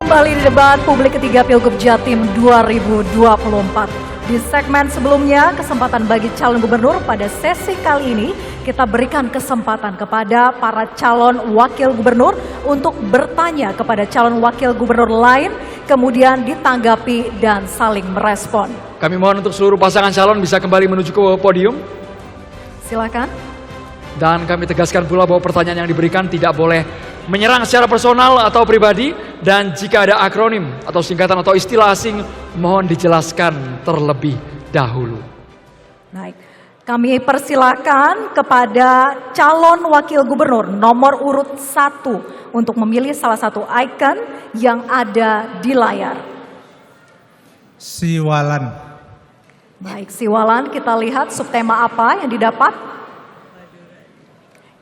kembali di debat publik ketiga Pilgub Jatim 2024. Di segmen sebelumnya, kesempatan bagi calon gubernur. Pada sesi kali ini, kita berikan kesempatan kepada para calon wakil gubernur untuk bertanya kepada calon wakil gubernur lain, kemudian ditanggapi dan saling merespon. Kami mohon untuk seluruh pasangan calon bisa kembali menuju ke podium. Silakan. Dan kami tegaskan pula bahwa pertanyaan yang diberikan tidak boleh menyerang secara personal atau pribadi, dan jika ada akronim atau singkatan atau istilah asing mohon dijelaskan terlebih dahulu. Baik, kami persilakan kepada calon wakil gubernur nomor urut 1 untuk memilih salah satu ikon yang ada di layar. Siwalan. Baik, Siwalan, kita lihat subtema apa yang didapat.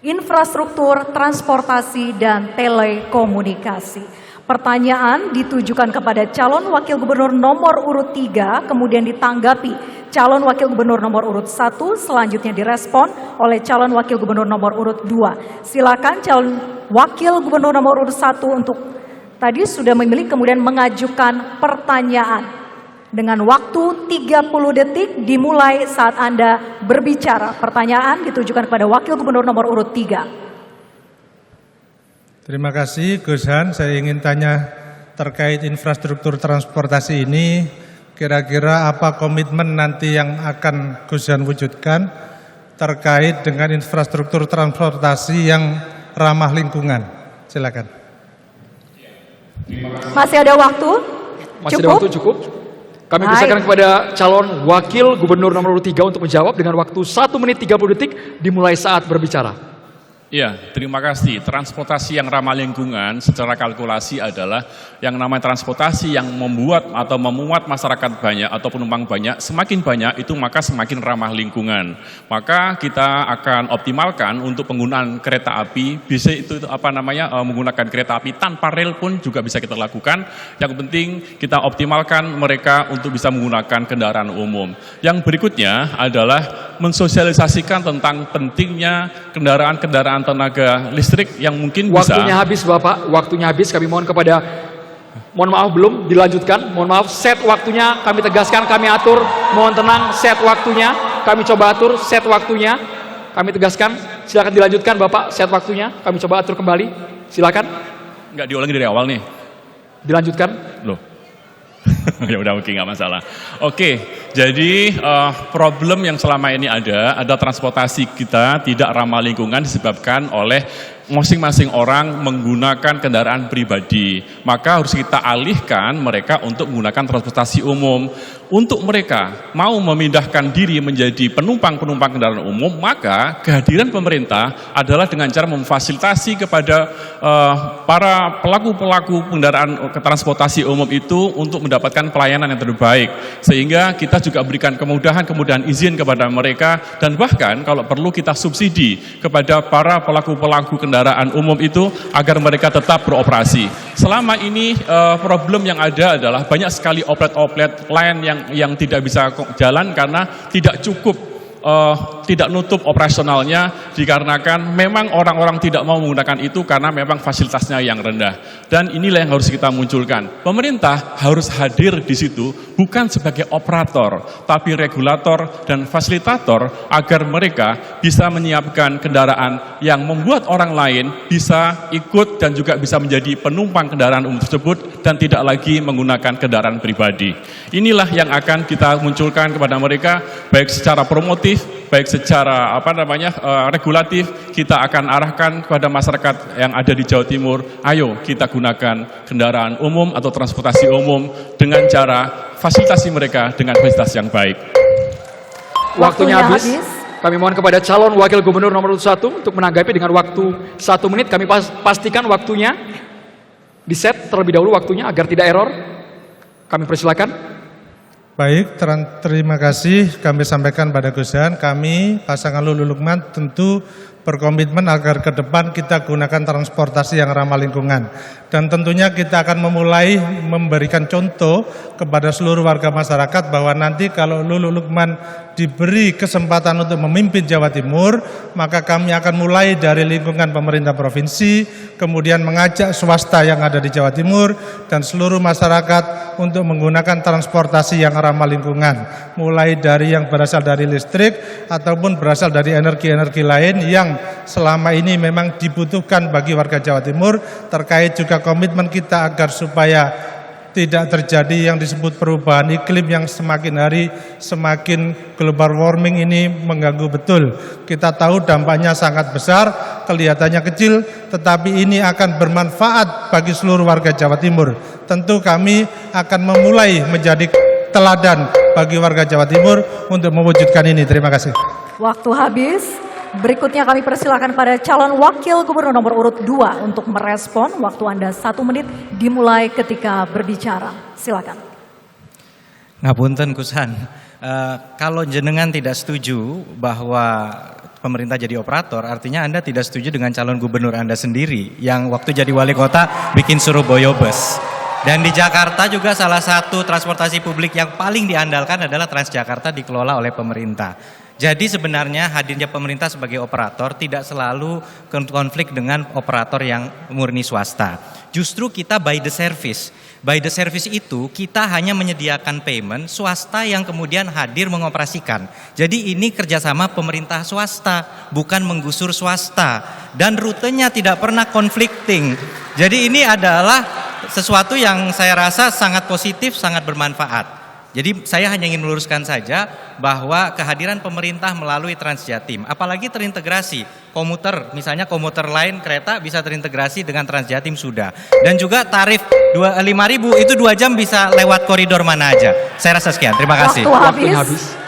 Infrastruktur, transportasi, dan telekomunikasi. Pertanyaan ditujukan kepada calon wakil gubernur nomor urut 3, kemudian ditanggapi calon wakil gubernur nomor urut 1, selanjutnya direspon oleh calon wakil gubernur nomor urut 2. Silakan calon wakil gubernur nomor urut 1 untuk tadi sudah memilih kemudian mengajukan pertanyaan. Dengan waktu 30 detik dimulai saat Anda berbicara. Pertanyaan ditujukan kepada wakil gubernur nomor urut 3. Terima kasih Gus Han. Saya ingin tanya terkait infrastruktur transportasi ini. Kira-kira apa komitmen nanti yang akan Gus Han wujudkan terkait dengan infrastruktur transportasi yang ramah lingkungan? Silakan. Masih ada waktu? Masih ada waktu cukup? Kami persilakan kepada calon wakil gubernur nomor 3 untuk menjawab dengan waktu 1 menit 30 detik dimulai saat berbicara. Ya, terima kasih. Transportasi yang ramah lingkungan secara kalkulasi adalah yang namanya transportasi yang membuat atau memuat masyarakat banyak atau penumpang banyak, semakin banyak itu maka semakin ramah lingkungan. Maka kita akan optimalkan untuk penggunaan kereta api, bisa itu menggunakan kereta api tanpa rel pun juga bisa kita lakukan. Yang penting kita optimalkan mereka untuk bisa menggunakan kendaraan umum. Yang berikutnya adalah mensosialisasikan tentang pentingnya kendaraan-kendaraan tenaga listrik yang mungkin bisa. Waktunya habis Bapak, waktunya habis. Kami mohon kepada, mohon maaf belum dilanjutkan, mohon maaf, set waktunya kami tegaskan, kami atur, mohon tenang, set waktunya, kami coba atur, set waktunya, kami tegaskan, silakan dilanjutkan Bapak, set waktunya, kami coba atur kembali, silakan. Nggak diulangi dari awal nih. Dilanjutkan. Loh. Ya udah, oke, nggak masalah. Oke, jadi problem yang selama ini ada transportasi kita tidak ramah lingkungan disebabkan oleh masing-masing orang menggunakan kendaraan pribadi. Maka harus kita alihkan mereka untuk menggunakan transportasi umum. Untuk mereka mau memindahkan diri menjadi penumpang-penumpang kendaraan umum, maka kehadiran pemerintah adalah dengan cara memfasilitasi kepada para pelaku-pelaku kendaraan transportasi umum itu untuk mendapatkan pelayanan yang terbaik. Sehingga kita juga berikan kemudahan izin kepada mereka, dan bahkan kalau perlu kita subsidi kepada para pelaku-pelaku kendaraan umum itu agar mereka tetap beroperasi. Selama ini problem yang ada adalah banyak sekali outlet lain yang tidak bisa jalan karena tidak cukup, tidak nutup operasionalnya dikarenakan memang orang-orang tidak mau menggunakan itu karena memang fasilitasnya yang rendah. Dan inilah yang harus kita munculkan. Pemerintah harus hadir di situ bukan sebagai operator, tapi regulator dan fasilitator agar mereka bisa menyiapkan kendaraan yang membuat orang lain bisa ikut dan juga bisa menjadi penumpang kendaraan umum tersebut dan tidak lagi menggunakan kendaraan pribadi. Inilah yang akan kita munculkan kepada mereka, baik secara promotif, baik secara regulatif. Kita akan arahkan kepada masyarakat yang ada di Jawa Timur, ayo kita gunakan kendaraan umum atau transportasi umum dengan cara fasilitasi mereka dengan fasilitas yang baik. Waktunya habis. Kami mohon kepada calon wakil gubernur nomor 1 untuk menanggapi dengan waktu 1 menit. Kami pastikan waktunya di set terlebih dahulu waktunya agar tidak error. Kami persilakan. Baik, terima kasih. Kami sampaikan pada Gus Han, kami pasangan Lulu Lukman tentu berkomitmen agar ke depan kita gunakan transportasi yang ramah lingkungan. Dan tentunya kita akan memulai memberikan contoh kepada seluruh warga masyarakat bahwa nanti kalau Lulu Lukman diberi kesempatan untuk memimpin Jawa Timur, maka kami akan mulai dari lingkungan pemerintah provinsi, kemudian mengajak swasta yang ada di Jawa Timur dan seluruh masyarakat untuk menggunakan transportasi yang ramah lingkungan, mulai dari yang berasal dari listrik ataupun berasal dari energi-energi lain yang selama ini memang dibutuhkan bagi warga Jawa Timur, terkait juga komitmen kita agar supaya tidak terjadi yang disebut perubahan iklim yang semakin hari semakin global warming ini mengganggu betul. Kita tahu dampaknya sangat besar, kelihatannya kecil, tetapi ini akan bermanfaat bagi seluruh warga Jawa Timur. Tentu kami akan memulai menjadi teladan bagi warga Jawa Timur untuk mewujudkan ini. Terima kasih. Waktu habis. Berikutnya kami persilakan pada calon wakil gubernur nomor urut 2 untuk merespon. Waktu Anda 1 menit dimulai ketika berbicara. Silakan. Ngapunten Kusan, kalau jenengan tidak setuju bahwa pemerintah jadi operator, artinya Anda tidak setuju dengan calon gubernur Anda sendiri yang waktu jadi wali kota bikin Surabaya bus. Dan di Jakarta juga salah satu transportasi publik yang paling diandalkan adalah Transjakarta dikelola oleh pemerintah. Jadi sebenarnya hadirnya pemerintah sebagai operator tidak selalu konflik dengan operator yang murni swasta. Justru kita by the service. By the service itu kita hanya menyediakan payment, swasta yang kemudian hadir mengoperasikan. Jadi ini kerjasama pemerintah swasta, bukan menggusur swasta. Dan rutenya tidak pernah conflicting. Jadi ini adalah sesuatu yang saya rasa sangat positif, sangat bermanfaat. Jadi saya hanya ingin meluruskan saja bahwa kehadiran pemerintah melalui Transjatim, apalagi terintegrasi, komuter, misalnya komuter lain kereta bisa terintegrasi dengan Transjatim sudah. Dan juga tarif 5.000 itu 2 jam bisa lewat koridor mana aja. Saya rasa sekian, terima kasih. Waktu habis.